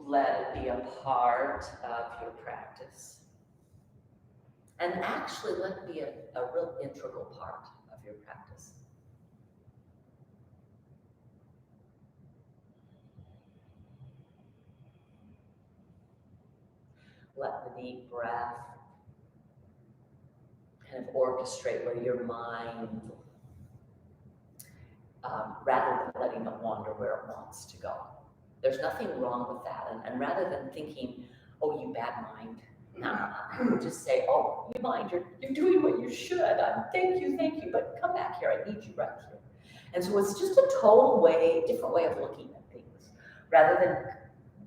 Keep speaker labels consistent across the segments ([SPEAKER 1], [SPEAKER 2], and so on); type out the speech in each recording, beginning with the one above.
[SPEAKER 1] let it be a part of your practice. And actually let it be a real integral part of your practice. Let the deep breath kind of orchestrate where your mind, rather than letting it wander where it wants to go. There's nothing wrong with that. And rather than thinking, oh, you bad mind, just say, oh, you mind, you're doing what you should. Thank you, but come back here. I need you right here. And so it's just a different way of looking at things. Rather than,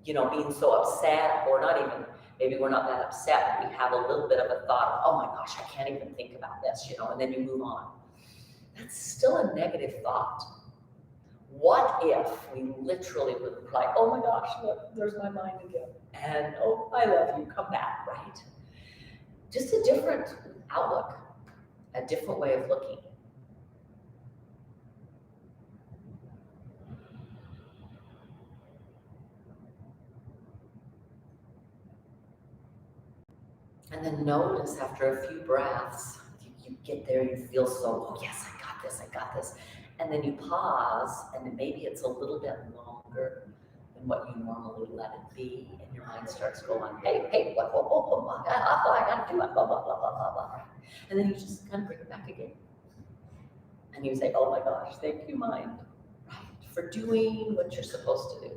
[SPEAKER 1] being so upset, or not even, maybe we're not that upset, but we have a little bit of a thought of, oh my gosh, I can't even think about this, and then you move on. That's still a negative thought. What if we literally would be like, oh my gosh, look, there's my mind again. And, oh, I love you, come back, right? Just a different outlook, a different way of looking. And then notice after a few breaths, you get there, you feel so, oh yes, I got this. And then you pause, and maybe it's a little bit longer than what you normally let it be, and your mind starts going, hey, what, I gotta do it, blah, blah, blah, blah, blah, blah. And then you just kind of bring it back again. And you say, oh my gosh, thank you, mind, right, for doing what you're supposed to do.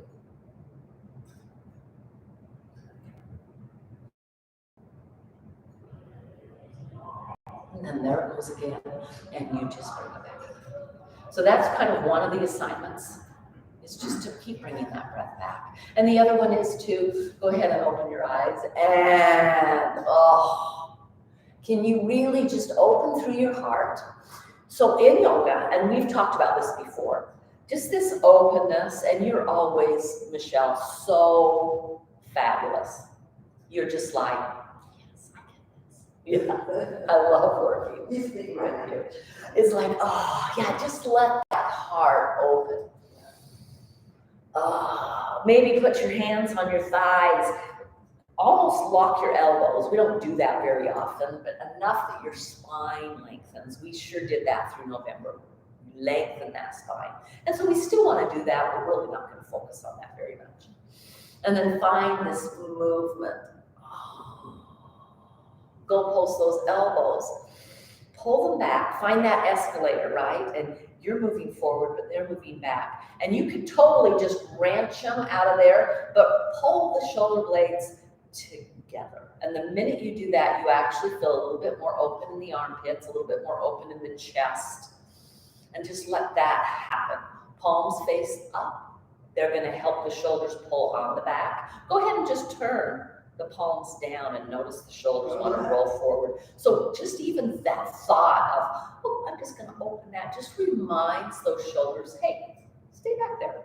[SPEAKER 1] And then there it goes again, and you just bring it back. So that's kind of one of the assignments, is just to keep bringing that breath back. And the other one is to go ahead and open your eyes, and can you really just open through your heart? So in yoga, and we've talked about this before, just this openness, and you're always, Michelle, so fabulous. You're just like, yes, I get this. Yeah, I love working with you. It's like, oh yeah, just let that heart open. Maybe put your hands on your thighs, almost lock your elbows. We don't do that very often, but enough that your spine lengthens. We sure did that through November. Lengthen that spine. And so we still want to do that. We're really not going to focus on that very much. And then find this movement. Go post those elbows. Pull them back. Find that escalator, right? And you're moving forward, but they're moving back. And you can totally just wrench them out of there, but pull the shoulder blades together. And the minute you do that, you actually feel a little bit more open in the armpits, a little bit more open in the chest. And just let that happen. Palms face up. They're going to help the shoulders pull on the back. Go ahead and just turn the palms down and notice the shoulders want to roll forward. So just even that thought of, oh, I'm just going to open that, just reminds those shoulders, hey, stay back there.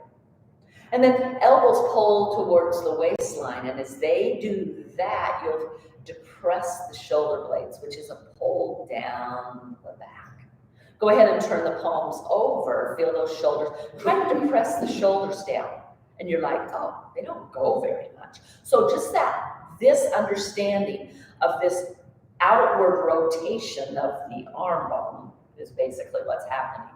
[SPEAKER 1] And then elbows pull towards the waistline. And as they do that, you'll depress the shoulder blades, which is a pull down the back. Go ahead and turn the palms over. Feel those shoulders. Try to depress the shoulders down. And you're like, oh, they don't go very much. So just this understanding of this outward rotation of the arm bone is basically what's happening.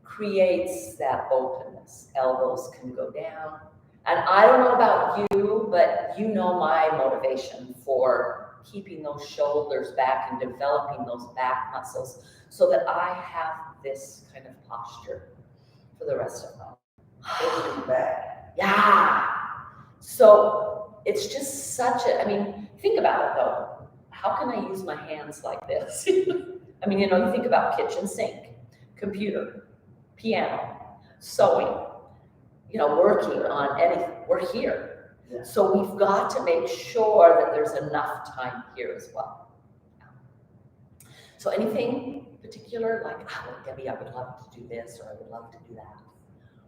[SPEAKER 1] Creates that openness. Elbows can go down. And I don't know about you, but you know my motivation for keeping those shoulders back and developing those back muscles so that I have this kind of posture for the rest of my life. Yeah. So it's just think about it though. How can I use my hands like this? You think about kitchen sink, computer, piano, sewing, working on anything. We're here. Yeah. So we've got to make sure that there's enough time here as well. So anything particular, like, Debbie, I would love to do this, or I would love to do that.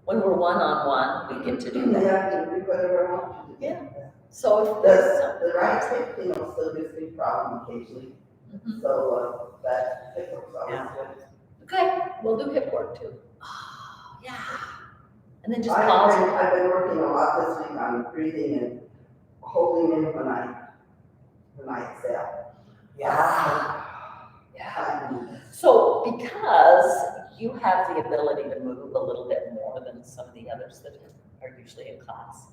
[SPEAKER 1] When we're one-on-one, we get to do that.
[SPEAKER 2] Yeah, we do whatever I want to do.
[SPEAKER 1] Yeah. So if there's
[SPEAKER 2] the right hip, still gives me a problem occasionally. Mm-hmm. So that hip work's always good.
[SPEAKER 1] Okay, we'll do hip work too. Oh, yeah. And then just pause.
[SPEAKER 2] I've been working a lot this week on breathing and holding in when I exhale.
[SPEAKER 1] Yeah.
[SPEAKER 2] Yeah.
[SPEAKER 1] So because you have the ability to move a little bit more than some of the others that are usually in class.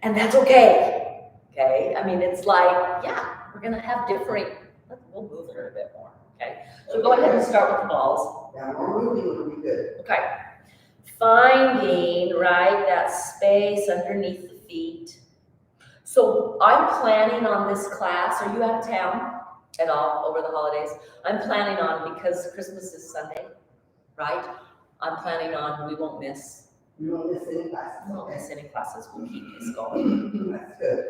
[SPEAKER 1] And that's okay. Okay. I mean, it's like, yeah, we're going to have different, we'll move a little bit more. Okay. So go ahead and start with the balls.
[SPEAKER 2] Yeah, more moving would be good.
[SPEAKER 1] Okay. Finding, right, that space underneath the feet. So I'm planning on this class. Are you out of town at all over the holidays? I'm planning on, because Christmas is Sunday, right? I'm planning on, we won't miss.
[SPEAKER 2] You won't miss any classes.
[SPEAKER 1] We won't miss any classes. We'll keep this going.
[SPEAKER 2] That's good.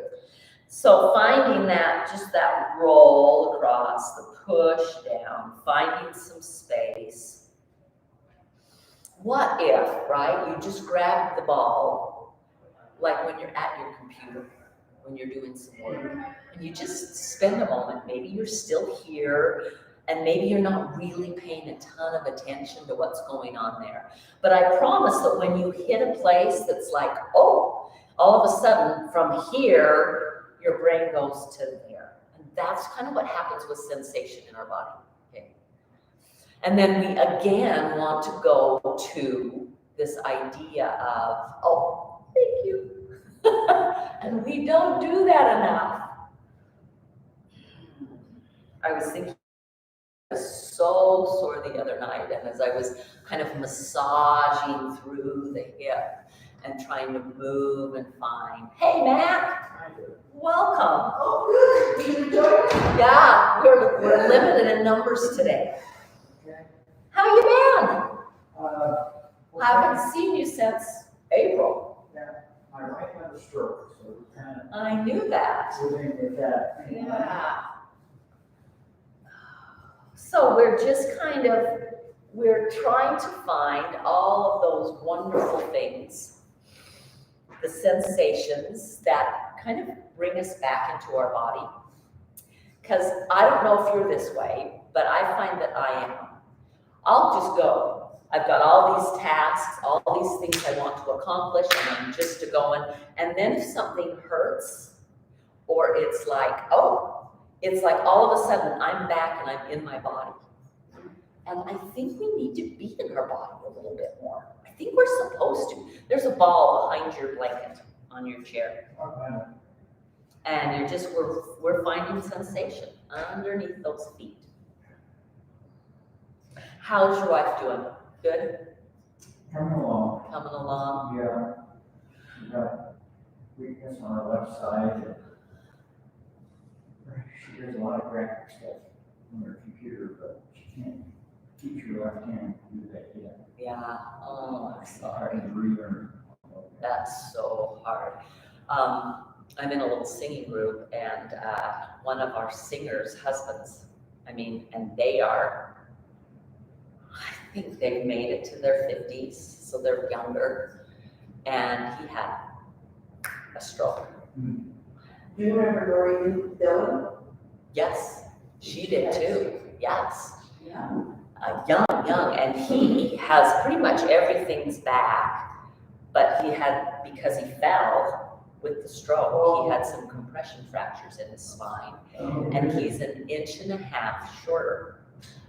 [SPEAKER 1] So finding that, just that roll across, the push down, finding some space. What if, right, you just grab the ball, like when you're at your computer, when you're doing some work, and you just spend a moment, maybe you're still here, and maybe you're not really paying a ton of attention to what's going on there. But I promise that when you hit a place that's like, oh, all of a sudden from here, your brain goes to there. And that's kind of what happens with sensation in our body. Okay. And then we again want to go to this idea of, oh, thank you. And we don't do that enough. I was thinking, I was so sore the other night, and as I was kind of massaging through the hip and trying to move and find, hey, Matt, welcome.
[SPEAKER 2] Oh, good. You enjoy it?
[SPEAKER 1] Yeah, we're limited in numbers today. How you been? I haven't seen you since April.
[SPEAKER 3] My wife had a stroke, so we're kind of
[SPEAKER 1] I knew that.
[SPEAKER 3] living with that.
[SPEAKER 1] Yeah. So we're just kind of, we're trying to find all of those wonderful things, the sensations that kind of bring us back into our body. Because I don't know if you're this way, but I find that I am. I'll just go. I've got all these tasks, all these things I want to accomplish, and I'm just going. And then if something hurts, or it's like, oh, it's like all of a sudden I'm back and I'm in my body. And I think we need to be in our body a little bit more. I think we're supposed to. There's a ball behind your blanket on your chair. And you're just, we're finding sensation underneath those feet. How's your wife doing? Good?
[SPEAKER 3] Coming along.
[SPEAKER 1] Coming along?
[SPEAKER 3] Yeah. She got weakness on her left side. She does a lot of graphic stuff on her computer, but she can't teach her left hand to do that yet.
[SPEAKER 1] Yeah. Oh, I'm sorry.
[SPEAKER 3] And relearn.
[SPEAKER 1] That's so hard. I'm in a little singing group, and one of our singers' husbands, and they are, I think they've made it to their 50s, so they're younger, and he had a stroke.
[SPEAKER 2] Do you remember Lori Dillon?
[SPEAKER 1] Yes, she did too. Yes.
[SPEAKER 2] Yeah.
[SPEAKER 1] Young, and he has pretty much everything's back, but because he fell with the stroke, he had some compression fractures in his spine, and he's an inch and a half shorter.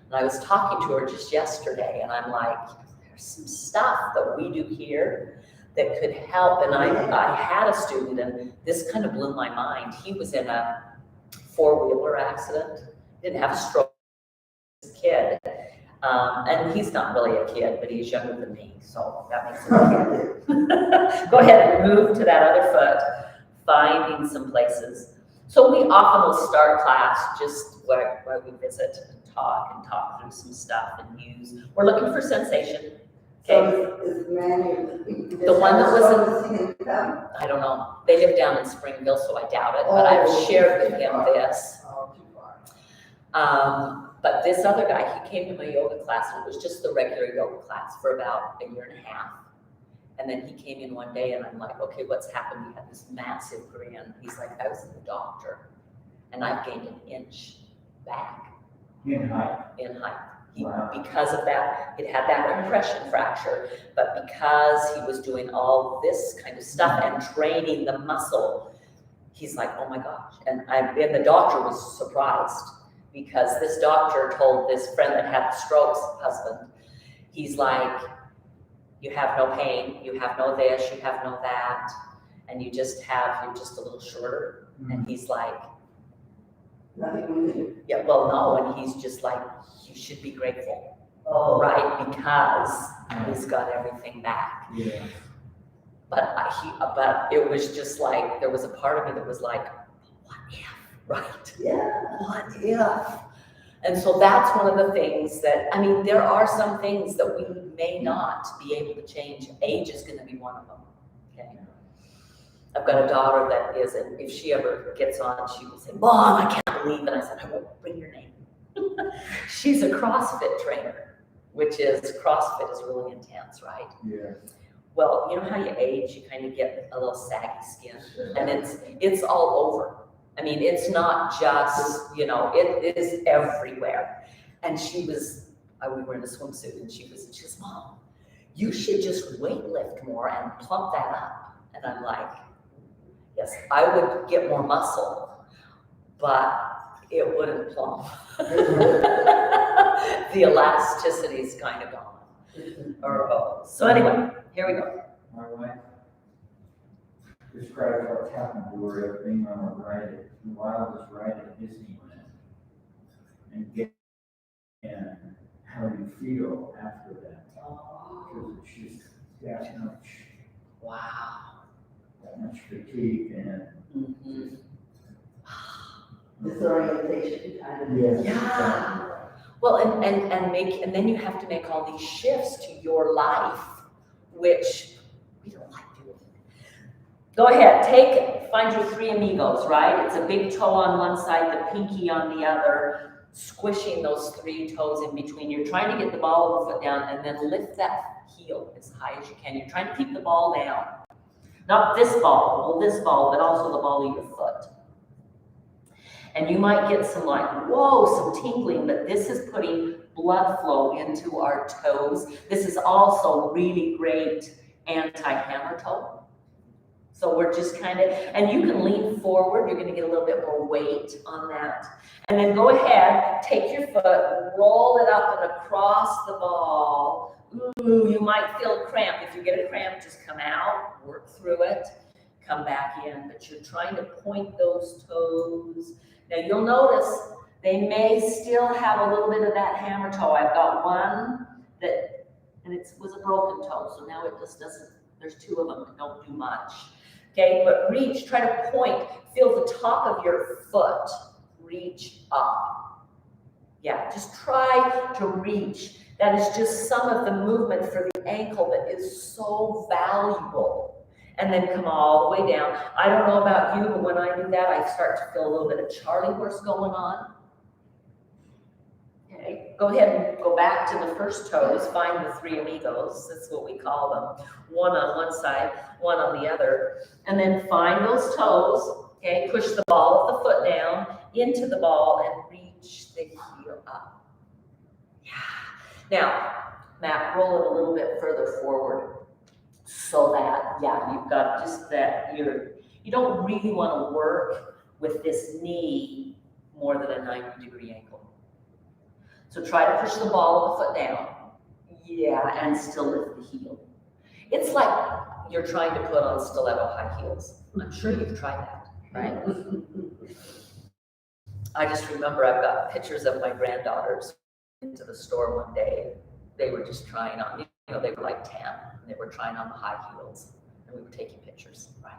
[SPEAKER 1] And I was talking to her just yesterday, and I'm like, there's some stuff that we do here that could help. And I had a student, and this kind of blew my mind. He was in a four-wheeler accident, didn't have a stroke as a kid. And he's not really a kid, but he's younger than me, so that makes him a kid. Go ahead and move to that other foot, finding some places. So we often will start class just where we visit and talk through some stuff and use. We're looking for sensation. Okay.
[SPEAKER 2] So is Manny,
[SPEAKER 1] The one that was
[SPEAKER 2] in.
[SPEAKER 1] I don't know. They live down in Springville, so I doubt it, but I've shared with him this.
[SPEAKER 2] Oh, too far.
[SPEAKER 1] But this other guy, he came to my yoga class, and it was just the regular yoga class for about a year and a half. And then he came in one day, and I'm like, okay, what's happened? He had this massive grin. He's like, I was the doctor, and I've gained an inch back
[SPEAKER 3] In height.
[SPEAKER 1] in height.
[SPEAKER 3] Wow.
[SPEAKER 1] Because of that, it had that compression fracture, but because he was doing all this kind of stuff and training the muscle, he's like, oh my gosh. And the doctor was surprised, because this doctor told this friend that had the strokes, husband, he's like, you have no pain, you have no this, you have no that, and you're just a little shorter. And he's like,
[SPEAKER 2] Nothing we do.
[SPEAKER 1] yeah, well, no, and he's just like, you should be grateful,
[SPEAKER 2] Oh,
[SPEAKER 1] right? Because he's got everything back.
[SPEAKER 3] Yeah.
[SPEAKER 1] But it was just like, there was a part of me that was like, what if, right?
[SPEAKER 2] yeah.
[SPEAKER 1] What if? And so that's one of the things that, I mean, there are some things that we may not be able to change. Age is going to be one of them. Okay. I've got a daughter that is, and if she ever gets on, she will say, Mom, I can't believe it. I said, I won't bring your name. She's a CrossFit trainer, which is, CrossFit is really intense, right?
[SPEAKER 3] Yeah.
[SPEAKER 1] Well, you know how you age, you kind of get a little saggy skin, and it's all over. I mean, it's not just, it is everywhere. And we were in a swimsuit, and she goes, Mom, you should just weightlift more and plump that up. And I'm like, yes, I would get more muscle, but it wouldn't plump. The elasticity is kind of gone. So anyway, here we go.
[SPEAKER 3] My wife describes what's happened to her as being on a ride, the wildest ride at Disneyland. And how you feel after that. Because it's just that much fatigue and
[SPEAKER 1] Mm-hmm.
[SPEAKER 2] Disorientation kind of.
[SPEAKER 3] yes.
[SPEAKER 1] Yeah. Well, and then you have to make all these shifts to your life, which we don't like doing. Go ahead, find your three amigos, right? It's a big toe on one side, the pinky on the other, squishing those three toes in between. You're trying to get the ball of the foot down and then lift that heel as high as you can. You're trying to keep the ball down. Not this ball, but also the ball of your foot. And you might get some some tingling, but this is putting blood flow into our toes. This is also really great anti-hammer toe. So we're just and you can lean forward, you're gonna get a little bit more weight on that. And then go ahead, take your foot, roll it up and across the ball. Ooh, you might feel a cramp. If you get a cramp, just come out, work through it, come back in. But you're trying to point those toes. Now you'll notice they may still have a little bit of that hammer toe. I've got one and it was a broken toe, so now it just doesn't, there's two of them that don't do much. Okay, but reach, try to point, feel the top of your foot, reach up. Yeah, just try to reach. That is just some of the movement for the ankle that is so valuable. And then come all the way down. I don't know about you, but when I do that, I start to feel a little bit of Charlie horse going on. Okay, go ahead and go back to the first toes, find the three amigos, that's what we call them. One on one side, one on the other. And then find those toes, okay, push the ball of the foot down into the ball and reach the heel up. Yeah. Now, Matt, roll it a little bit further forward. So that, you've got just that, you don't really want to work with this knee more than a 90-degree angle. So try to push the ball of the foot down. Yeah, and still lift the heel. It's like you're trying to put on stiletto high heels. I'm sure you've tried that, right? I just remember I've got pictures of my granddaughters into the store one day. They were just trying on, they were like 10. They were trying on the high heels, and we were taking pictures, right?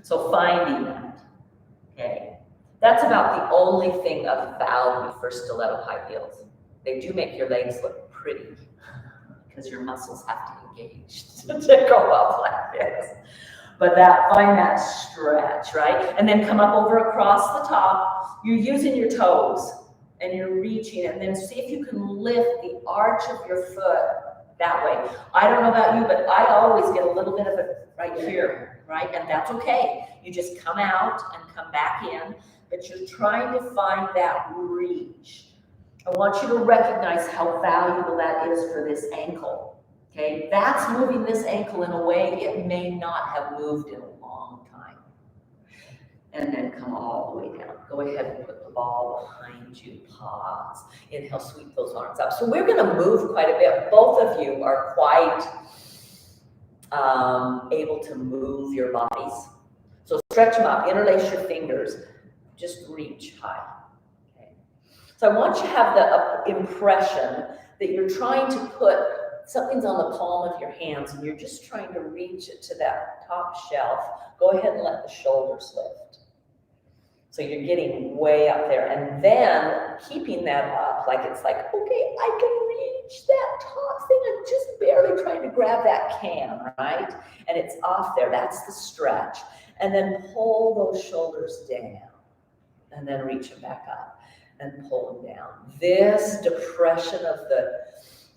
[SPEAKER 1] So finding that, okay? That's about the only thing of value for stiletto high heels. They do make your legs look pretty because your muscles have to engage to go up like this. But find that stretch, right? And then come up over across the top. You're using your toes, and you're reaching, and then see if you can lift the arch of your foot that way. I don't know about you, but I always get a little bit of it right here, right? And that's okay. You just come out and come back in, but you're trying to find that reach. I want you to recognize how valuable that is for this ankle. Okay, that's moving this ankle in a way it may not have moved in a long time. And then come all the way down. Go ahead and put the ball behind you. Pause. Inhale, sweep those arms up. So we're going to move quite a bit. Both of you are quite able to move your bodies. So stretch them up, interlace your fingers, just reach high. Okay. So I want you to have the impression that you're trying to put something's on the palm of your hands and you're just trying to reach it to that top shelf. Go ahead and let the shoulders lift. So you're getting way up there, and then keeping that up, like it's like, okay, I can reach that top thing. I'm just barely trying to grab that can, right? And it's off there. That's the stretch. And then pull those shoulders down, and then reach them back up and pull them down. This depression of the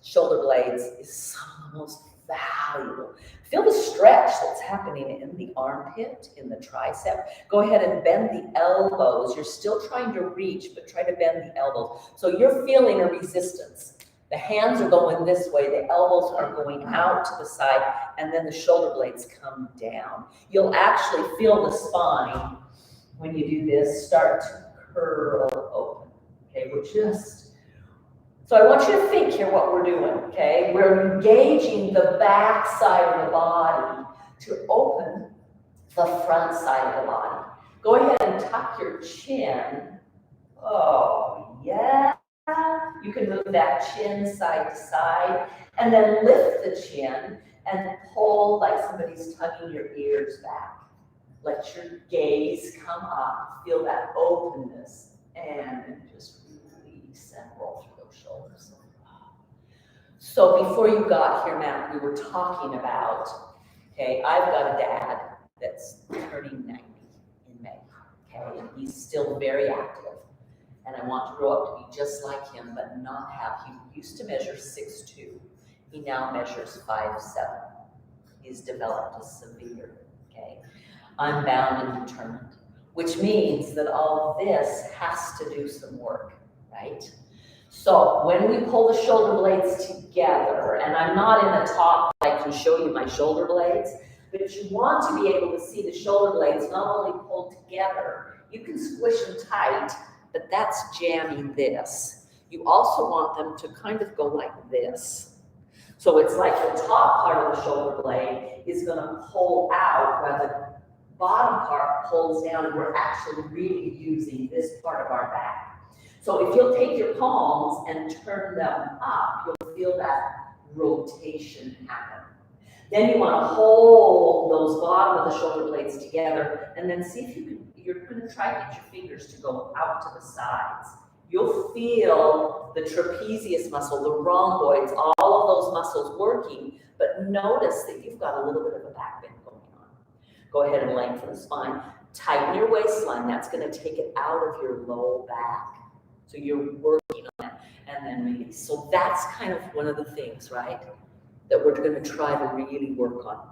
[SPEAKER 1] shoulder blades is some of the most valuable. Feel the stretch that's happening in the armpit, in the tricep. Go ahead and bend the elbows. You're still trying to reach, but try to bend the elbows. So you're feeling a resistance. The hands are going this way, the elbows are going out to the side, and then the shoulder blades come down. You'll actually feel the spine, when you do this, start to curl open. Okay, so I want you to think here what we're doing, okay? We're engaging the back side of the body to open the front side of the body. Go ahead and tuck your chin. Oh, yeah. You can move that chin side to side, and then lift the chin and pull like somebody's tugging your ears back. Let your gaze come up. Feel that openness, and just release and roll through those shoulders. So before you got here, Matt, we were talking about, okay, I've got a dad that's turning 90 in May, okay, and he's still very active. And I want to grow up to be just like him, but not have, he used to measure 6'2". He now measures 5'7". He's developed a severe, okay. I'm bound and determined, which means that all of this has to do some work, right? So when we pull the shoulder blades together, and I'm not in the top, I can show you my shoulder blades, but you want to be able to see the shoulder blades not only pulled together, you can squish them tight, but that's jamming this. You also want them to kind of go like this. So it's like the top part of the shoulder blade is going to pull out while the bottom part pulls down, and we're actually really using this part of our back. So if you'll take your palms and turn them up, you'll feel that rotation happen. Then you want to hold those bottom of the shoulder blades together, and then see if you can, you're going to try to get your fingers to go out to the sides. You'll feel the trapezius muscle, the rhomboids, all of those muscles working, but notice that you've got a little bit of a back bend going on. Go ahead and lengthen the spine. Tighten your waistline. That's going to take it out of your low back. So you're working on it, and then release. So that's kind of one of the things, right, that we're going to try to really work on.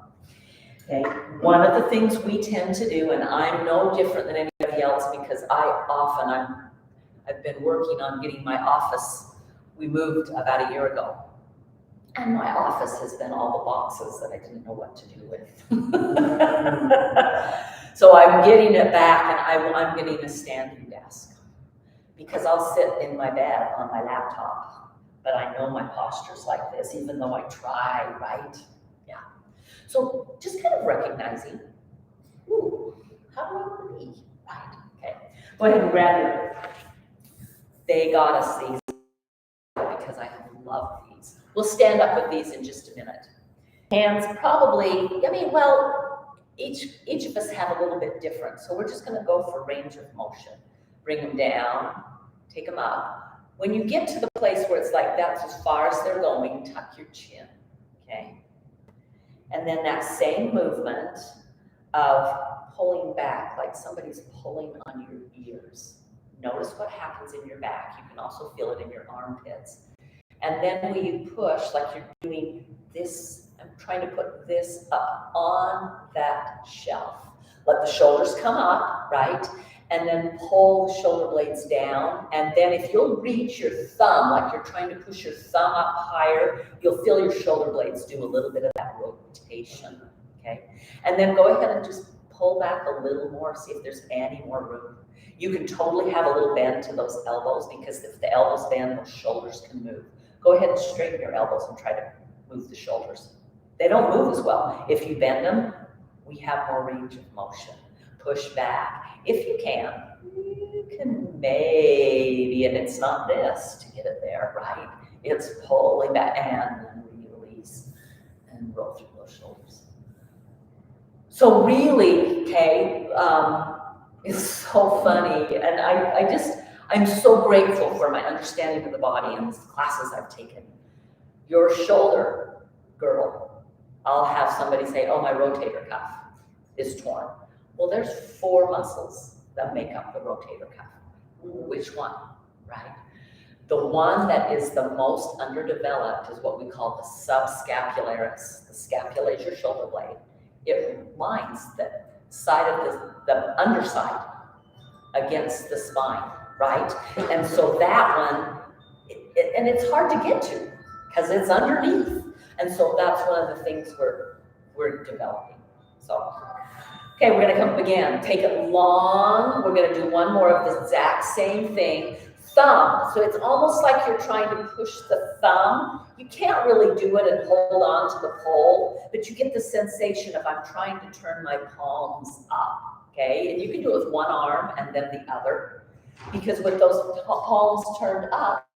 [SPEAKER 1] Okay. One of the things we tend to do, and I'm no different than anybody else because I've been working on getting my office. We moved about a year ago, and my office has been all the boxes that I didn't know what to do with. So I'm getting it back, and I'm getting a standing desk because I'll sit in my bed on my laptop, but I know my posture's like this, even though I try, right? Yeah. So just kind of recognizing, ooh, how do I want to be? Right, okay. Go ahead and grab your, they got us these because I love these. We'll stand up with these in just a minute. Hands probably, each of us have a little bit different, so we're just gonna go for range of motion. Bring them down, take them up. When you get to the place where it's like that's as far as they're going, tuck your chin, okay? And then that same movement of pulling back, like somebody's pulling on your ears. Notice what happens in your back. You can also feel it in your armpits. And then when you push, like you're doing this, I'm trying to put this up on that shelf. Let the shoulders come up, right? and then pull the shoulder blades down. And then if you'll reach your thumb, like you're trying to push your thumb up higher, you'll feel your shoulder blades do a little bit of that rotation, okay? And then go ahead and just pull back a little more, see if there's any more room. You can totally have a little bend to those elbows, because if the elbows bend, those shoulders can move. Go ahead and straighten your elbows and try to move the shoulders. They don't move as well. If you bend them, we have more range of motion. Push back. If you can maybe, and it's not this to get it there, right? It's pulling back and then release and roll through those shoulders. So really, okay, it's so funny. And I'm so grateful for my understanding of the body and the classes I've taken. Your shoulder, girl, I'll have somebody say, oh, my rotator cuff is torn. Well, there's 4 muscles that make up the rotator cuff. Which one, right? The one that is the most underdeveloped is what we call the subscapularis. The scapula is your shoulder blade. It lines the side of the underside against the spine, right? And so that one, and it's hard to get to because it's underneath. And so that's one of the things we're developing. So, okay, we're gonna come up again. Take it long. We're gonna do one more of the exact same thing. Thumb. So it's almost like you're trying to push the thumb. You can't really do it and hold on to the pole, but you get the sensation of I'm trying to turn my palms up, okay? And you can do it with one arm and then the other, because with those palms turned up,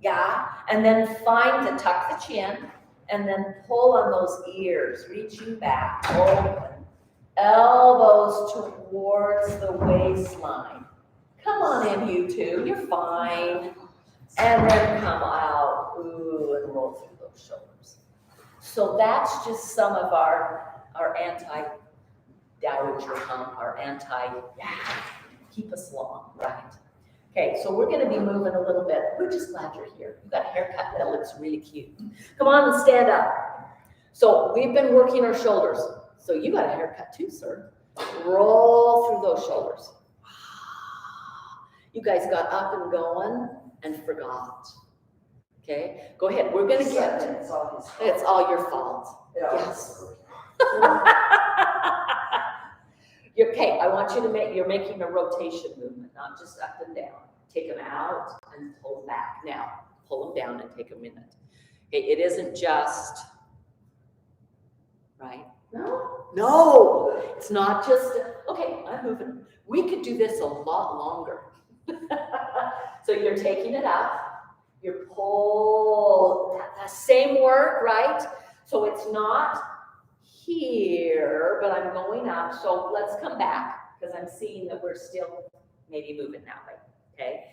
[SPEAKER 1] yeah, and then find to tuck the chin and then pull on those ears, reaching back, open, elbows towards the waistline. Come on in, you two, you're fine. And then come out, ooh, and roll through those shoulders. So that's just some of our anti-dowager hump, keep us long, right? Okay, so we're gonna be moving a little bit. We're just glad you're here. You got a haircut that looks really cute. Come on and stand up. So we've been working our shoulders. So you got a haircut too, sir. Roll through those shoulders. You guys got up and going and forgot. Okay, go ahead. We're gonna get it. It's all your fault. Yes. Okay, I want you to you're making a rotation movement, not just up and down. Take them out and pull them back. Now, pull them down and take a minute. Okay, it isn't just, right? No, it's not just, okay, I'm moving. We could do this a lot longer. So you're taking it up, you're pull, that same work, right? So it's not here, but I'm going up. So let's come back because I'm seeing that we're still maybe moving that way, okay?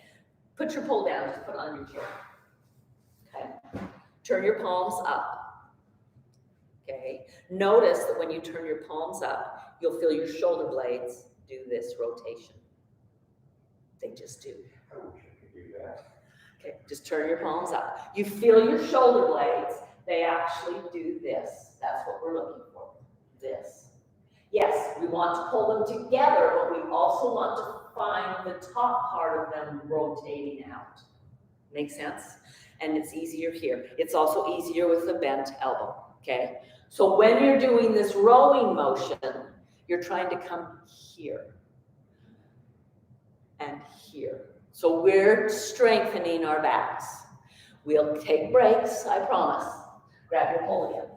[SPEAKER 1] Put your pull down, just put it on your chair, okay? Turn your palms up, okay? Notice that when you turn your palms up, you'll feel your shoulder blades do this rotation. They just do.
[SPEAKER 3] I wish I could do that.
[SPEAKER 1] Okay, just turn your palms up. You feel your shoulder blades, they actually do this. That's what we're looking for, this. Yes, we want to pull them together, but we also want to find the top part of them rotating out. Make sense? And it's easier here. It's also easier with a bent elbow, okay? So when you're doing this rowing motion, you're trying to come here and here. So we're strengthening our backs. We'll take breaks, I promise. Grab your pole again.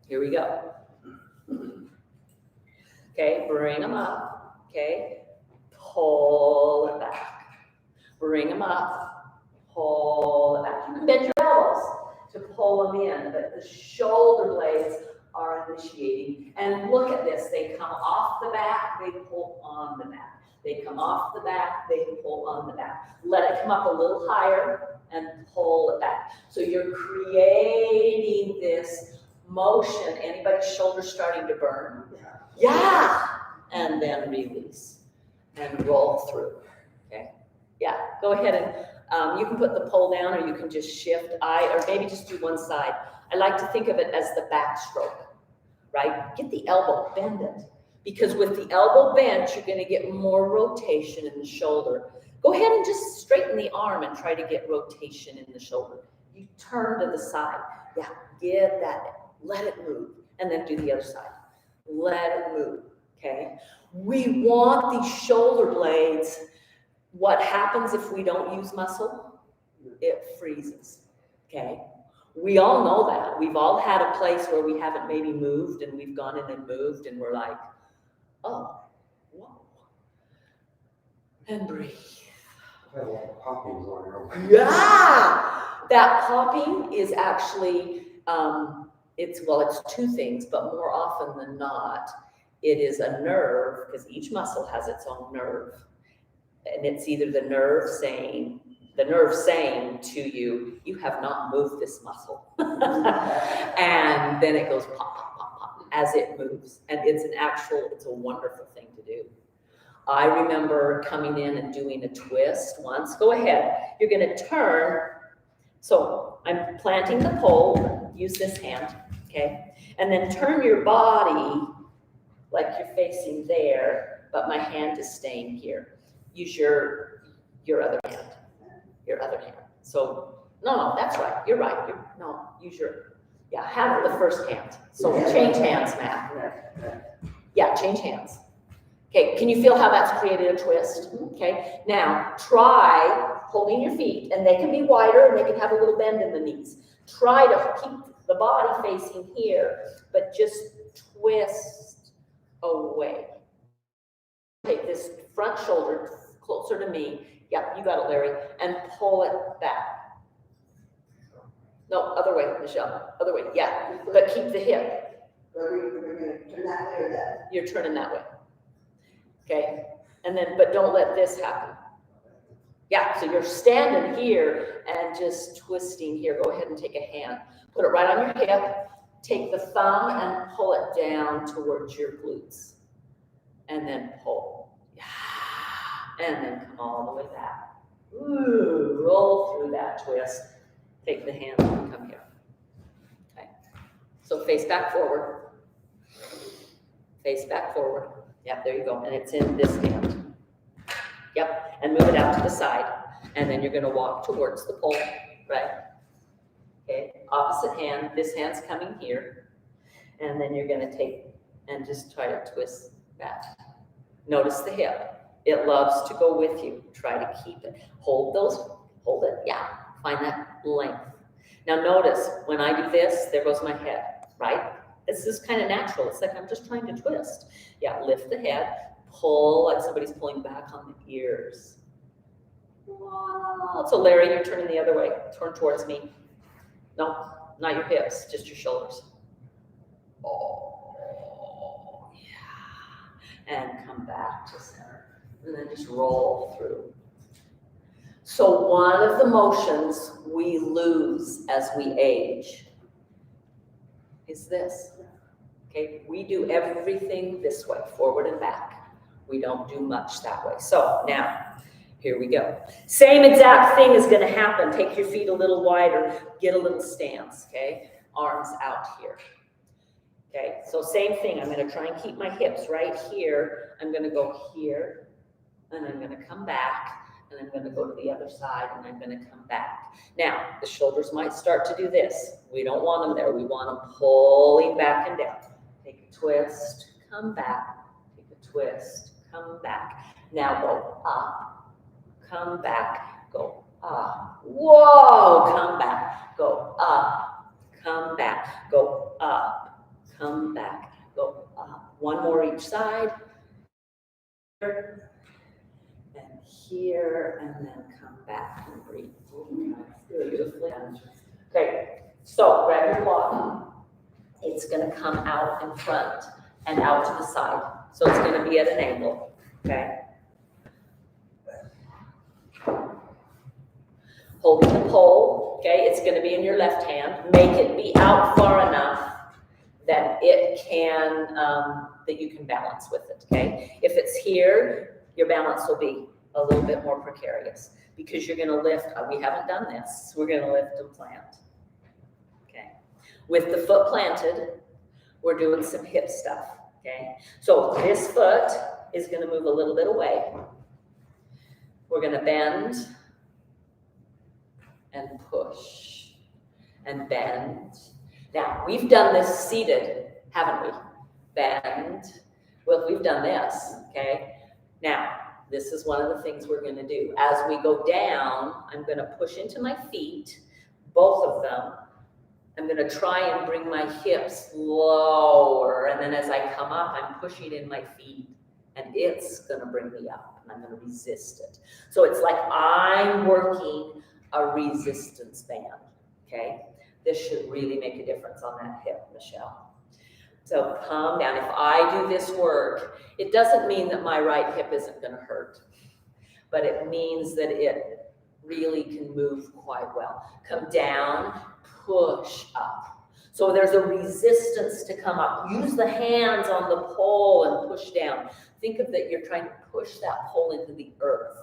[SPEAKER 1] Here we go. Okay, bring them up. Okay, pull it back. Bring them up, pull it back. You can bend your elbows to pull them in, but the shoulder blades are initiating. And look at this, they come off the back, they pull on the back. They come off the back, they pull on the back. Let it come up a little higher and pull it back. So you're creating this motion. Anybody's shoulders starting to burn? Yeah. And then release and roll through. Okay. Yeah. Go ahead and you can put the pull down, or you can just shift or maybe just do one side. I like to think of it as the backstroke, right? Get the elbow, bend it. Because with the elbow bent, you're gonna get more rotation in the shoulder. Go ahead and just straighten the arm and try to get rotation in the shoulder. You turn to the side. Yeah, get that, let it move. And then do the other side. Let it move, okay? We want these shoulder blades. What happens if we don't use muscle? It freezes, okay? We all know that. We've all had a place where we haven't maybe moved and we've gone in and moved and we're like, oh, whoa. And breathe.
[SPEAKER 4] Had a lot of popping going on.
[SPEAKER 1] Yeah, that popping is actually, it's two things, but more often than not, it is a nerve, because each muscle has its own nerve. And it's either the nerve saying to you, you have not moved this muscle. And then it goes pop, pop, pop, pop, as it moves. And it's a wonderful thing to do. I remember coming in and doing a twist once. Go ahead. You're going to turn. So I'm planting the pole. Use this hand, okay? And then turn your body like you're facing there, but my hand is staying here. Use your other hand. Your other hand. So, no, that's right. You're right. Use have the first hand. So change hands, Matt. Yeah, change hands. Okay, can you feel how that's created a twist? Okay, now try holding your feet, and they can be wider and they can have a little bend in the knees. Try to keep the body facing here, but just twist away. Take this front shoulder closer to me. Yep, you got it, Larry, and pull it back. No, other way, Michelle, other way, yeah, but keep the hip.
[SPEAKER 2] We're gonna turn that way or that?
[SPEAKER 1] You're turning that way. Okay, and then, but don't let this happen. Yeah, so you're standing here and just twisting here. Go ahead and take a hand. Put it right on your hip. Take the thumb and pull it down towards your glutes. And then pull. Yeah. And then come all the way back. Ooh, roll through that twist. Take the hand and come here. Okay, so face back forward. Face back forward. Yep, there you go. And it's in this hand. Yep, and move it out to the side. And then you're going to walk towards the pole, right? Okay, opposite hand. This hand's coming here. And then you're going to take and just try to twist back. Notice the hip. It loves to go with you. Try to keep it. Hold it. Yeah, find that length. Now notice, when I do this, there goes my head, right? This is kind of natural. It's like I'm just trying to twist. Yeah, lift the head, pull like somebody's pulling back on the ears. Wow. So Larry, you're turning the other way. Turn towards me. No, not your hips, just your shoulders. Oh, yeah. And come back to center. And then just roll through. So one of the motions we lose as we age is this. Okay, we do everything this way, forward and back. We don't do much that way. So now, here we go. Same exact thing is going to happen. Take your feet a little wider, get a little stance, okay? Arms out here. Okay, so same thing. I'm going to try and keep my hips right here. I'm going to go here, and I'm going to come back. And I'm going to go to the other side, and I'm going to come back. Now, the shoulders might start to do this. We don't want them there. We want them pulling back and down. Take a twist, come back. Take a twist, come back. Now go up, come back, go up. Whoa, come back, go up, come back, go up, come back, go up. One more each side. Here, and then come back and breathe. Beautifully. Okay, so grab your block. It's going to come out in front and out to the side. So it's going to be at an angle. Okay. Holding the pole. Okay, it's going to be in your left hand. Make it be out far enough that it can, that you can balance with it. Okay. If it's here, your balance will be a little bit more precarious because you're going to lift. We haven't done this. We're going to lift and plant. Okay. With the foot planted, we're doing some hip stuff. okay? So this foot is gonna move a little bit away. We're gonna bend and push and bend. Now, we've done this seated, haven't we? Bend. Well, we've done this, okay? Now, this is one of the things we're gonna do. As we go down, I'm gonna push into my feet, both of them. I'm gonna try and bring my hips lower, and then as I come up, I'm pushing in my feet, and it's gonna bring me up, and I'm gonna resist it. So it's like I'm working a resistance band, okay? This should really make a difference on that hip, Michelle. So calm down. If I do this work, it doesn't mean that my right hip isn't gonna hurt, but it means that it really can move quite well. Come down, push up. So there's a resistance to come up. Use the hands on the pole and push down. Think of that you're trying to push that pole into the earth.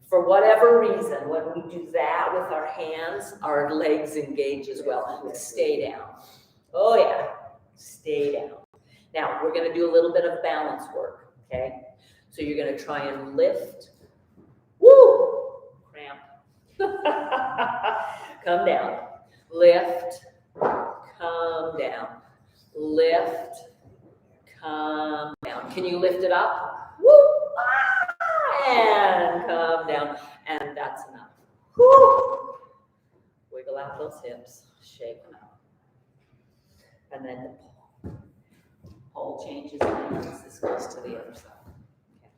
[SPEAKER 1] For whatever reason, when we do that with our hands, our legs engage as well. Stay down. Oh yeah, stay down. Now, we're gonna do a little bit of balance work, okay? So you're gonna try and lift. Woo! Cramp. Come down. Lift. Come down. Lift. Come down. Can you lift it up? Woo! And come down, and that's enough. Woo! Wiggle out those hips, shake them out. And then the pole changes hands. This goes to the other side. Okay.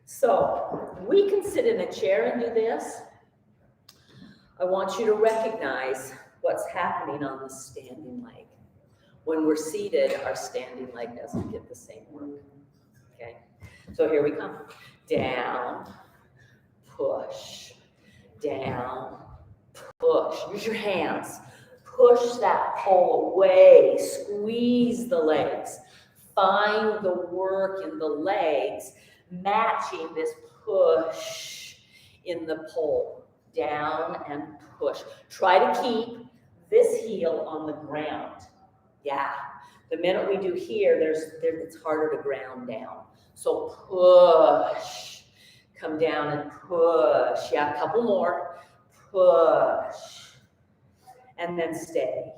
[SPEAKER 1] So we can sit in a chair and do this. I want you to recognize what's happening on the standing leg. When we're seated, our standing leg doesn't get the same work. Okay? So here we come. Down, push, down, push. Use your hands. Push that pole away. Squeeze the legs. Find the work in the legs, matching this push in the pole. Down and push. Try to keep this heel on the ground. Yeah. The minute we do here, it's harder to ground down. So push, come down and push. Yeah, a couple more. Push, and then stay.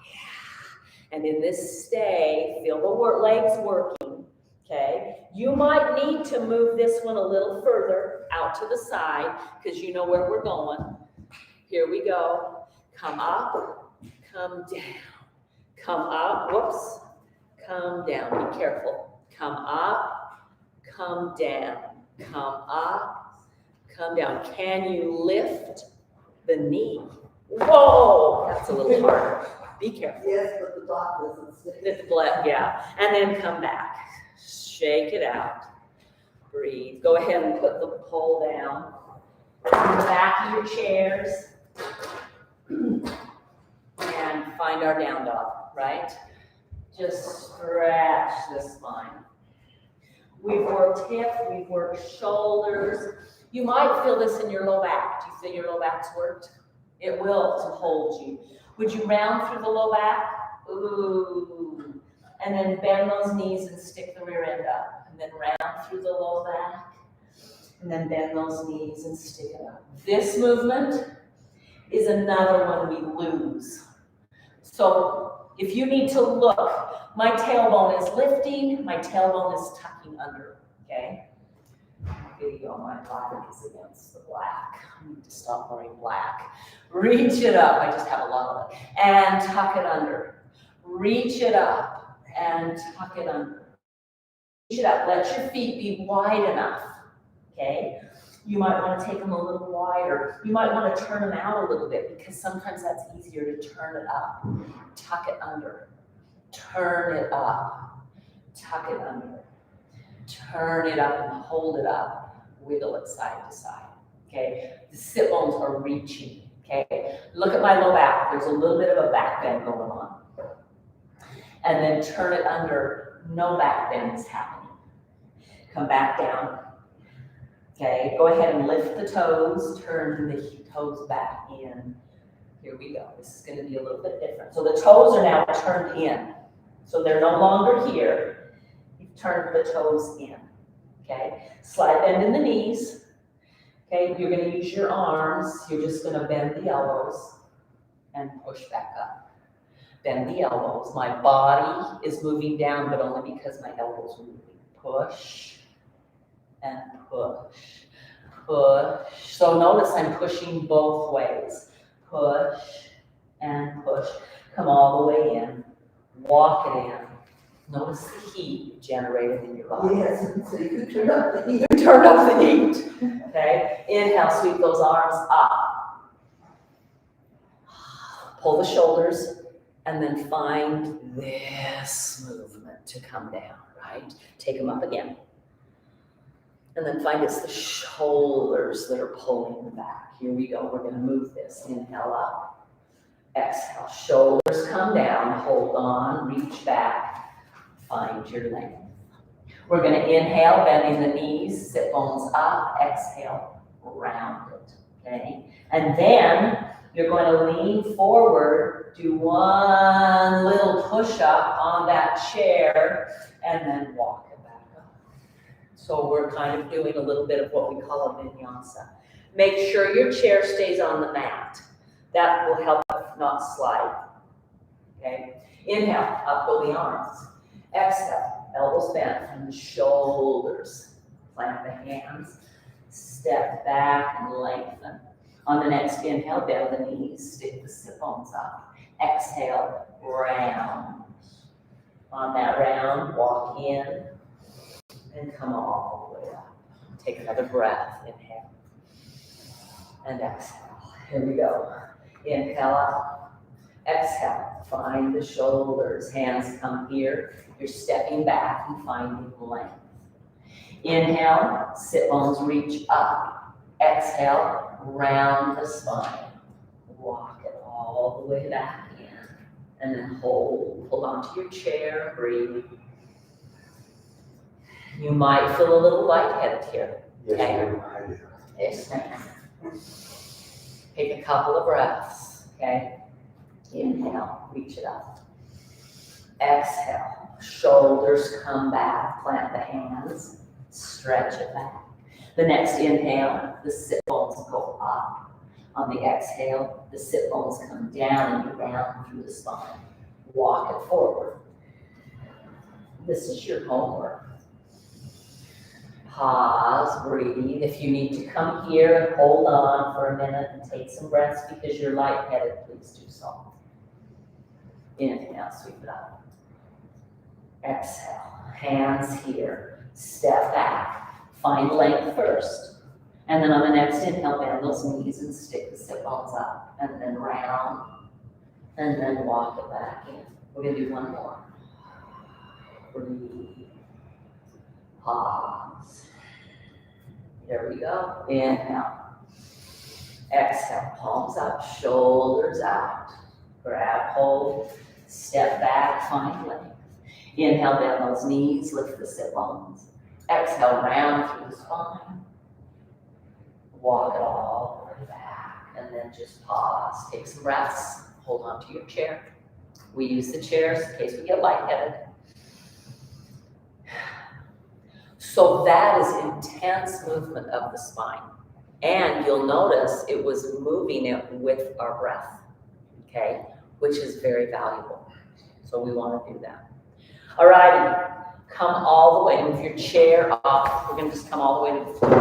[SPEAKER 1] Yeah. And in this stay, feel the legs working, okay? You might need to move this one a little further out to the side because you know where we're going. Here we go. Come up, come down. Come up, whoops, come down. Be careful. Come up, come down, come up, come down. Can you lift the knee? Whoa, that's a little harder. Be careful.
[SPEAKER 2] Yes, but the dot doesn't stick.
[SPEAKER 1] Lift the blood, yeah. And then come back. Shake it out. Breathe. Go ahead and put the pole down. In the back of your chairs. And find our down dog, right? Just stretch the spine. We've worked hip, we've worked shoulders. You might feel this in your low back. Do you feel your low back's worked? It will to hold you. Would you round through the low back? Ooh. And then bend those knees and stick the rear end up. And then round through the low back. And then bend those knees and stick it up. This movement is another one we lose. So if you need to look, my tailbone is lifting, my tailbone is tucking under, okay? Video, my black is against the black. I need to stop wearing black. Reach it up, I just have a lot of it. And tuck it under. Reach it up and tuck it under. Reach it up, let your feet be wide enough, okay? You might want to take them a little wider. You might want to turn them out a little bit because sometimes that's easier to turn it up. Tuck it under. Turn it up. Tuck it under. Turn it up and hold it up. Wiggle it side to side. Okay? The sit bones are reaching. Okay? Look at my low back. There's a little bit of a back bend going on. And then turn it under. No back bend is happening. Come back down. Okay, go ahead and lift the toes, turn the toes back in. Here we go. This is going to be a little bit different. So the toes are now turned in. So they're no longer here. You've turned the toes in, okay? Slight bend in the knees, okay? You're gonna use your arms. You're just gonna bend the elbows and push back up. Bend the elbows. My body is moving down, but only because my elbows are moving. Push and push, push. So notice I'm pushing both ways. Push and push. Come all the way in. Walk it in. Notice the heat generated in your body.
[SPEAKER 2] Yes, so you can turn up the heat.
[SPEAKER 1] Turn up the heat. Okay? Inhale, sweep those arms up. Pull the shoulders, and then find this movement to come down, right? Take them up again. And then find it's the shoulders that are pulling back. Here we go. We're going to move this. Inhale up. Exhale. Shoulders come down. Hold on. Reach back. Find your length. We're going to inhale, bending the knees, sit bones up. Exhale, round it. Okay? And then you're going to lean forward, do one little push-up on that chair, and then walk it back up. So we're kind of doing a little bit of what we call a vinyasa. Make sure your chair stays on the mat. That will help not slide. Okay? Inhale, up go the arms. Exhale, elbows bent and shoulders. Plant the hands. Step back and lengthen. On the next inhale, bend the knees, stick the sit bones up. Exhale, round. On that round, walk in and come all the way up. Take another breath. Inhale and exhale. Here we go. Inhale up. Exhale. Find the shoulders. Hands come here. You're stepping back and finding length. Inhale, sit bones reach up. Exhale, round the spine. Walk it all the way back in. And then hold onto your chair, breathe. You might feel a little lightheaded here.
[SPEAKER 4] Yes,
[SPEAKER 1] Okay.
[SPEAKER 4] ma'am, I do.
[SPEAKER 1] Yes, ma'am. Take a couple of breaths, okay? Inhale, reach it up. Exhale, shoulders come back, plant the hands, stretch it back. The next inhale, the sit bones go up. On the exhale, the sit bones come down and you round through the spine. Walk it forward. This is your homework. Pause, breathe. If you need to come here and hold on for a minute and take some breaths because you're lightheaded, please do so. Inhale, sweep it up. Exhale, hands here. Step back. Find length first. And then on the next inhale, bend those knees and stick the sit bones up. And then round. And then walk it back in. We're going to do one more. Breathe. Pause. There we go. Inhale. Exhale. Palms up, shoulders out. Grab hold. Step back, find length. Inhale, bend those knees, lift the sit bones. Exhale, round through the spine. Walk it all the way back, and then just pause. Take some breaths. Hold on to your chair. We use the chairs in case we get lightheaded. So that is intense movement of the spine. And you'll notice it was moving it with our breath, okay? Which is very valuable. So we want to do that. All righty, come all the way. Move your chair off. We're going to just come all the way to the floor.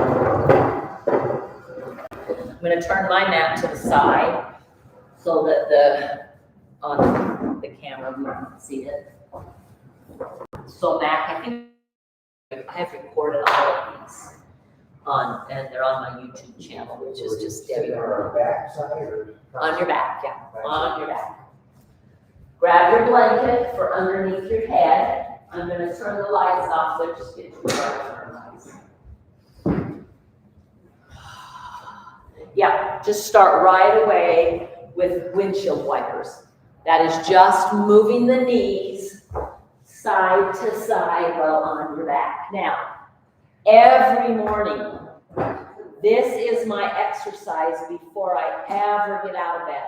[SPEAKER 1] I'm going to turn my mat to the side so that on the camera we can see it. So Mac, I think I have recorded all of these and they're on my YouTube channel, which is just Debbie.
[SPEAKER 4] Sitting on our back side or?
[SPEAKER 1] On your back, yeah, on your back. Grab your blanket for underneath your head. I'm going to turn the lights off, so just get your lights. Yeah, just start right away with windshield wipers. That is just moving the knees side to side while on your back. Now, every morning, this is my exercise before I ever get out of bed.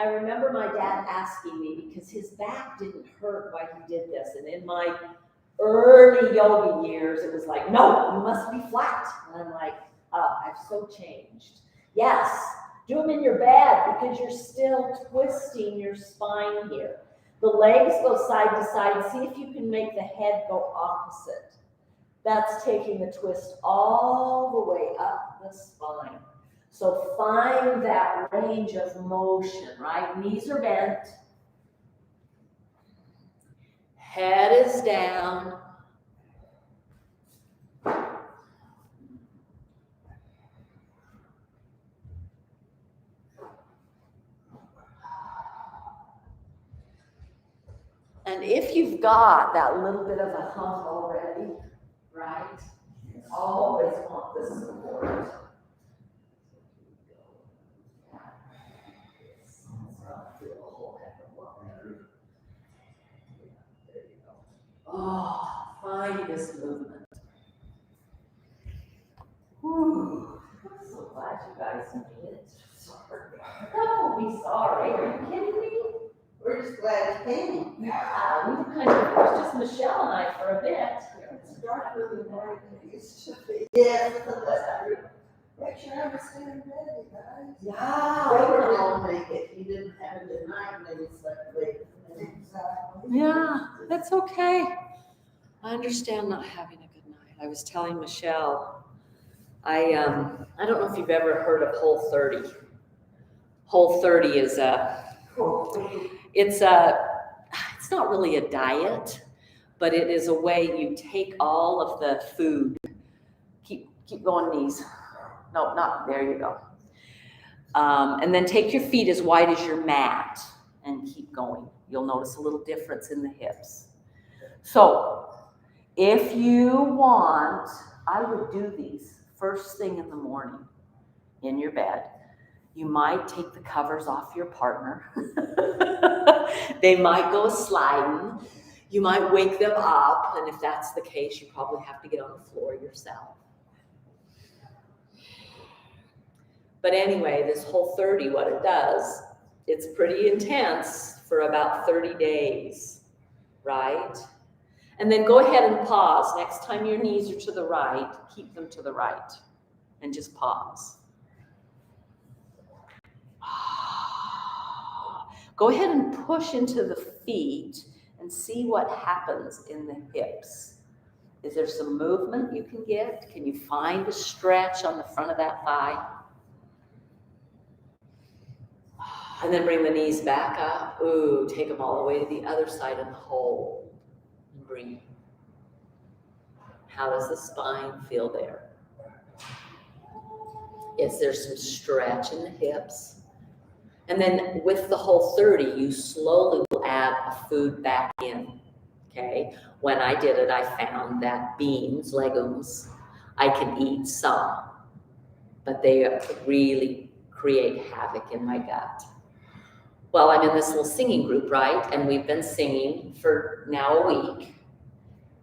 [SPEAKER 1] I remember my dad asking me because his back didn't hurt while he did this. And in my early yoga years, it was like, no, you must be flat. And I'm like, oh, I've so changed. Yes, do them in your bed because you're still twisting your spine here. The legs go side to side. See if you can make the head go opposite. That's taking the twist all the way up the spine. So find that range of motion, right? Knees are bent. Head is down. And if you've got that little bit of a hump already, right? Always want the support. Oh, find this movement. Whew. I'm so glad you guys made it. Sorry. Don't be sorry. Are you kidding me?
[SPEAKER 2] We're just glad you came.
[SPEAKER 1] Yeah, we kind of, it was just Michelle and I for a bit.
[SPEAKER 2] Start with the morning. Yes. Make sure I understand ready, guys.
[SPEAKER 1] Yeah.
[SPEAKER 2] Robert didn't make it. He didn't have a good night and then he slept late. Exactly.
[SPEAKER 1] Yeah, that's okay. I understand not having a good night. I was telling Michelle, I don't know if you've ever heard of Whole 30. Whole 30 is it's not really a diet, but it is a way you take all of the food. Keep going, knees. No, not there. You go. And then take your feet as wide as your mat and keep going. You'll notice a little difference in the hips. So if you want, I would do these first thing in the morning in your bed. You might take the covers off your partner. They might go sliding. You might wake them up, and if that's the case, you probably have to get on the floor yourself. But anyway, this Whole 30, what it does, it's pretty intense for about 30 days, right? And then go ahead and pause. Next time your knees are to the right, keep them to the right, and just pause. Go ahead and push into the feet and see what happens in the hips. Is there some movement you can get? Can you find a stretch on the front of that thigh? And then bring the knees back up. Ooh, take them all the way to the other side and hold. And breathe. How does the spine feel there? Is there some stretch in the hips? And then with the Whole 30, you slowly will add a food back in, okay? When I did it, I found that beans, legumes, I can eat some, but they really create havoc in my gut. Well, I'm in this little singing group, right? And we've been singing for now a week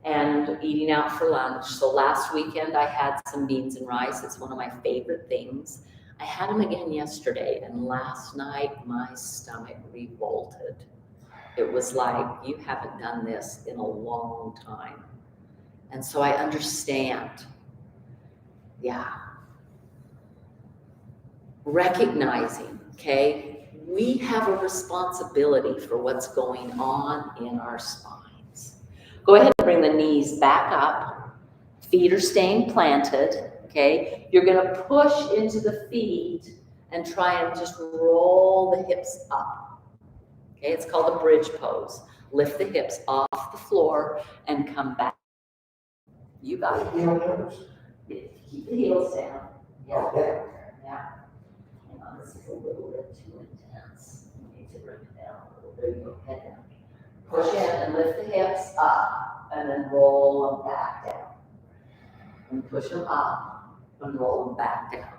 [SPEAKER 1] and eating out for lunch. So last weekend I had some beans and rice. It's one of my favorite things. I had them again yesterday, and last night my stomach revolted. It was like, you haven't done this in a long time. And so I understand. Yeah. Recognizing, okay, we have a responsibility for what's going on in our spines. Go ahead and bring the knees back up. Feet are staying planted. Okay, you're going to push into the feet and try and just roll the hips up. Okay, it's called a bridge pose. Lift the hips off the floor and come back. You got it. Keep the heels down. Yeah.
[SPEAKER 4] Okay.
[SPEAKER 1] Yeah. Hang on, this is a little bit too intense. You need to bring it down a little bit. Your head down. Push in and lift the hips up and then roll them back down. And push them up and roll them back down.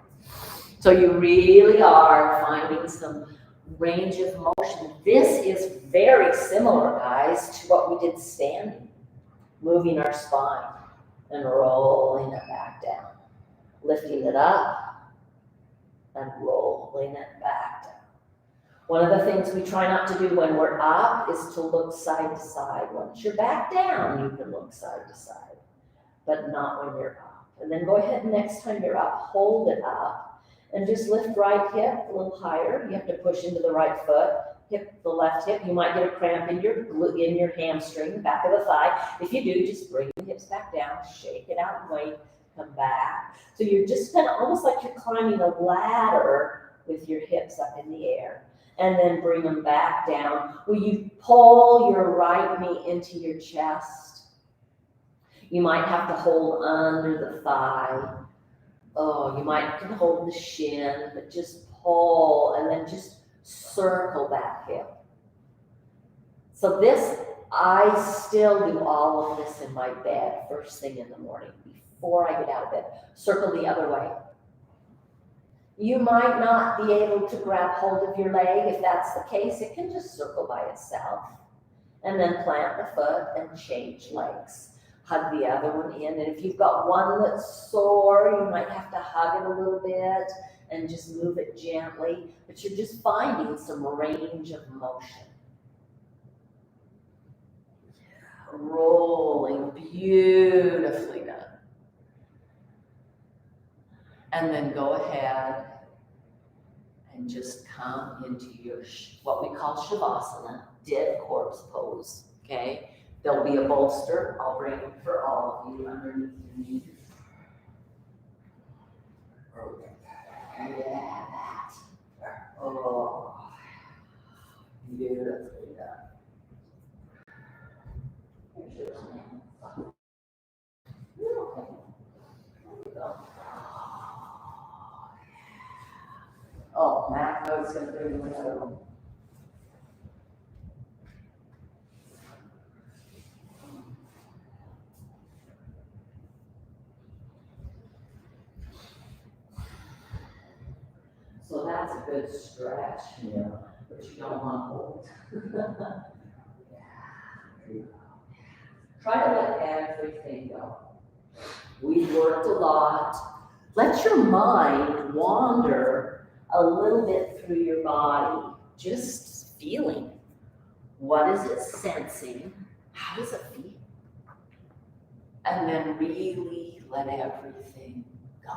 [SPEAKER 1] So you really are finding some range of motion. This is very similar, guys, to what we did standing. Moving our spine and rolling it back down. Lifting it up and rolling it back down. One of the things we try not to do when we're up is to look side to side. Once you're back down, you can look side to side, but not when you're up. And then go ahead, next time you're up, hold it up and just lift right hip a little higher. You have to push into the right foot, hip the left hip. You might get a cramp in your hamstring, back of the thigh. If you do, just bring the hips back down, shake it out and wait, come back. So you're just kind of almost like you're climbing a ladder with your hips up in the air. And then bring them back down. Will you pull your right knee into your chest? You might have to hold under the thigh. Oh, you might can hold the shin, but just pull and then just circle that hip. So this, I still do all of this in my bed first thing in the morning before I get out of bed. Circle the other way. You might not be able to grab hold of your leg. If that's the case, it can just circle by itself. And then plant the foot and change legs. Hug the other one in. And if you've got one that's sore, you might have to hug it a little bit and just move it gently. But you're just finding some range of motion. Rolling beautifully done. And then go ahead and just come into your, what we call Shavasana, dead corpse pose, okay? There'll be a bolster. I'll bring it for all of you underneath your knees. Yeah, that. Oh, beautifully done. Here's your hand. You're okay. There we go. Oh, Matt, I was going to bring you another one. So that's a good stretch,
[SPEAKER 3] Yeah.
[SPEAKER 1] but you don't want to hold. Try to let everything go. We've worked a lot. Let your mind wander a little bit through your body, just feeling. What is it sensing? How does it feel? And then really let everything go.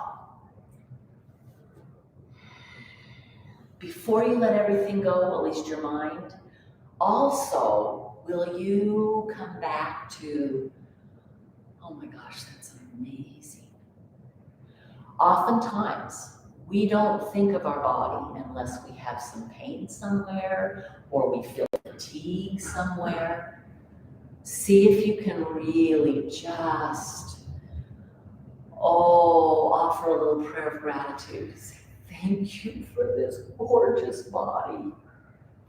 [SPEAKER 1] Before you let everything go, at least your mind, also, will you come back to, oh my gosh, that's amazing. Oftentimes, we don't think of our body unless we have some pain somewhere or we feel fatigue somewhere. See if you can really just, offer a little prayer of gratitude. Say, thank you for this gorgeous body.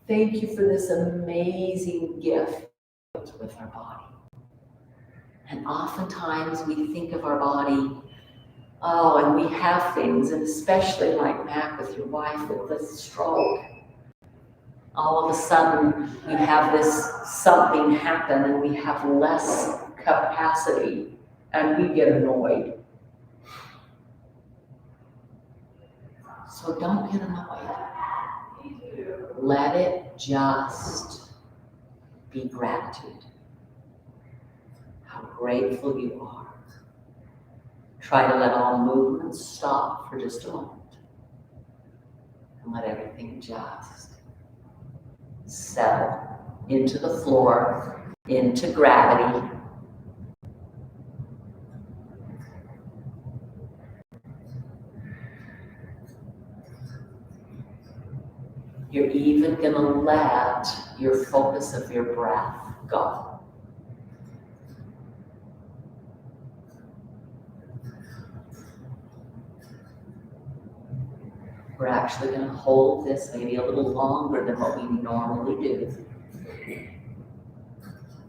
[SPEAKER 1] Thank you for this amazing gift with our body. And oftentimes we think of our body, and we have things, and especially like Mac with your wife with the stroke. All of a sudden, we have this something happen and we have less capacity and we get annoyed. So don't get annoyed. Let it just be gratitude. How grateful you are. Try to let all movements stop for just a moment. And let everything just settle into the floor, into gravity. You're even going to let your focus of your breath go. We're actually going to hold this maybe a little longer than what we normally do.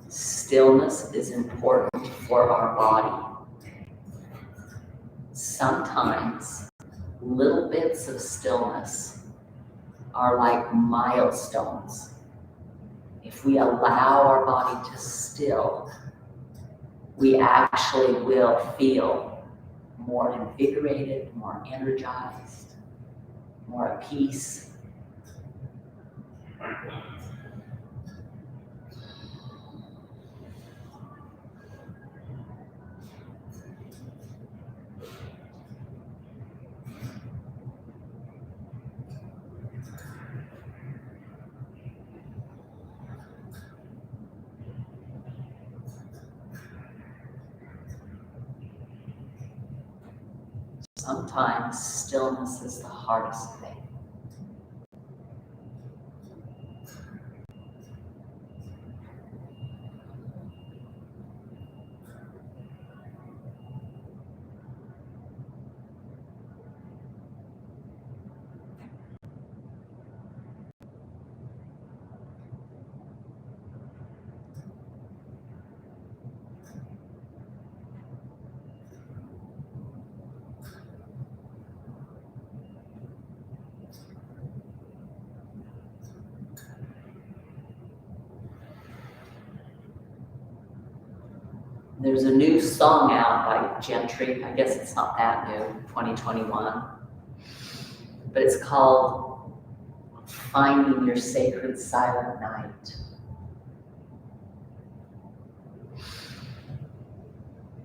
[SPEAKER 1] Stillness is important for our body. Sometimes little bits of stillness are like milestones. If we allow our body to still, we actually will feel more invigorated, more energized, more at peace. Sometimes stillness is the hardest thing. There's a new song out by Gentry. I guess it's not that new, 2021. But it's called Finding Your Sacred Silent Night.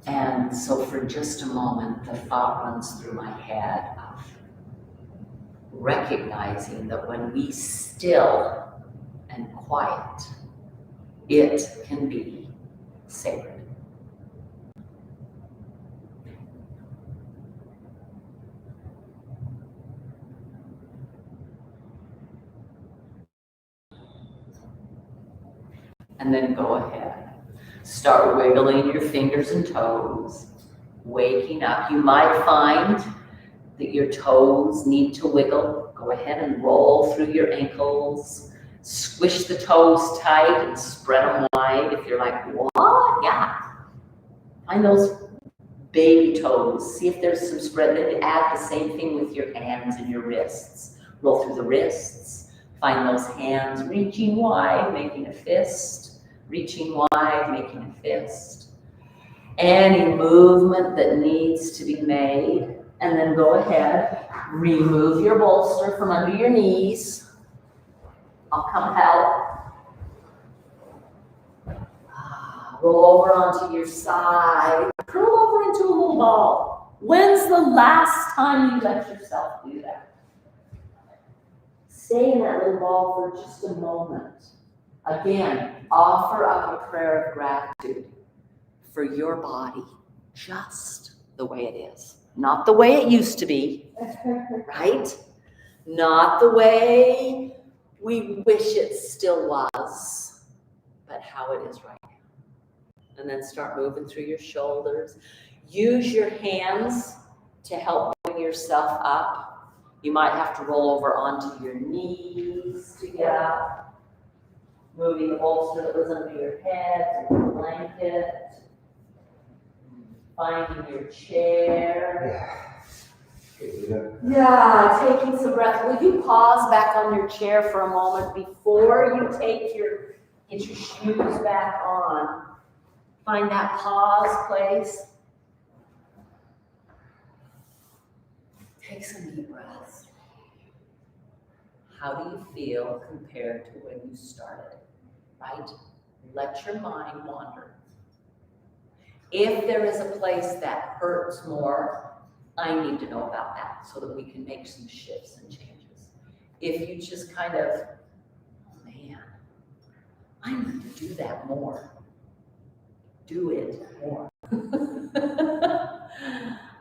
[SPEAKER 1] And so for just a moment, the thought runs through my head of recognizing that when we still and quiet, it can be sacred. And then go ahead. Start wiggling your fingers and toes, waking up. You might find that your toes need to wiggle. Go ahead and roll through your ankles. Squish the toes tight and spread them wide. If you're like, what? Yeah. Find those baby toes. See if there's some spread. Then you add the same thing with your hands and your wrists. Roll through the wrists. Find those hands reaching wide, making a fist. Reaching wide, making a fist. Any movement that needs to be made. And then go ahead, remove your bolster from under your knees. I'll come help. Roll over onto your side. Curl over into a little ball. When's the last time you let yourself do that? Stay in that little ball for just a moment. Again, offer up a prayer of gratitude for your body just the way it is. Not the way it used to be, right? Not the way we wish it still was, but how it is right now. And then start moving through your shoulders. Use your hands to help bring yourself up. You might have to roll over onto your knees to get up. Moving the bolster that was under your head to the blanket. Finding your chair. Yeah, taking some breath. Will you pause back on your chair for a moment before you get your shoes back on? Find that pause place. Take some deep breaths. How do you feel compared to when you started, right? Let your mind wander. If there is a place that hurts more, I need to know about that so that we can make some shifts and changes. If you just kind of, oh man, I need to do that more. Do it more.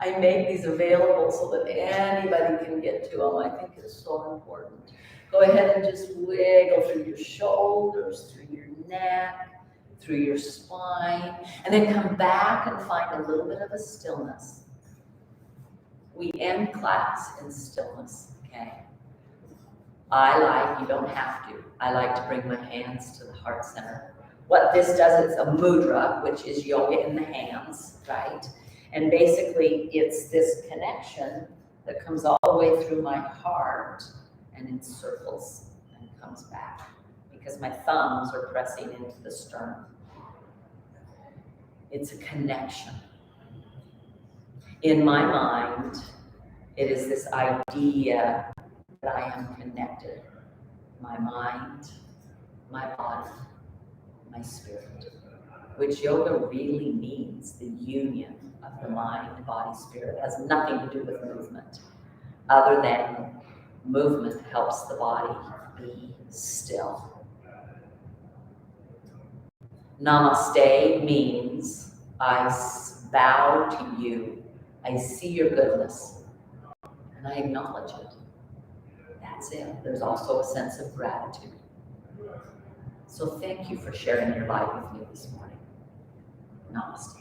[SPEAKER 1] I make these available so that anybody can get to them. I think it's so important. Go ahead and just wiggle through your shoulders, through your neck, through your spine, and then come back and find a little bit of a stillness. We end class in stillness, okay? You don't have to. I like to bring my hands to the heart center. What this does, it's a mudra, which is yoga in the hands, right? And basically, it's this connection that comes all the way through my heart and encircles and comes back because my thumbs are pressing into the sternum. It's a connection. In my mind, it is this idea that I am connected my mind, my body, my spirit, which yoga really means the union of the mind, body, spirit. It has nothing to do with movement, other than movement helps the body be still. Namaste means I bow to you. I see your goodness and I acknowledge it. That's it. There's also a sense of gratitude. So thank you for sharing your life with me this morning. Namaste.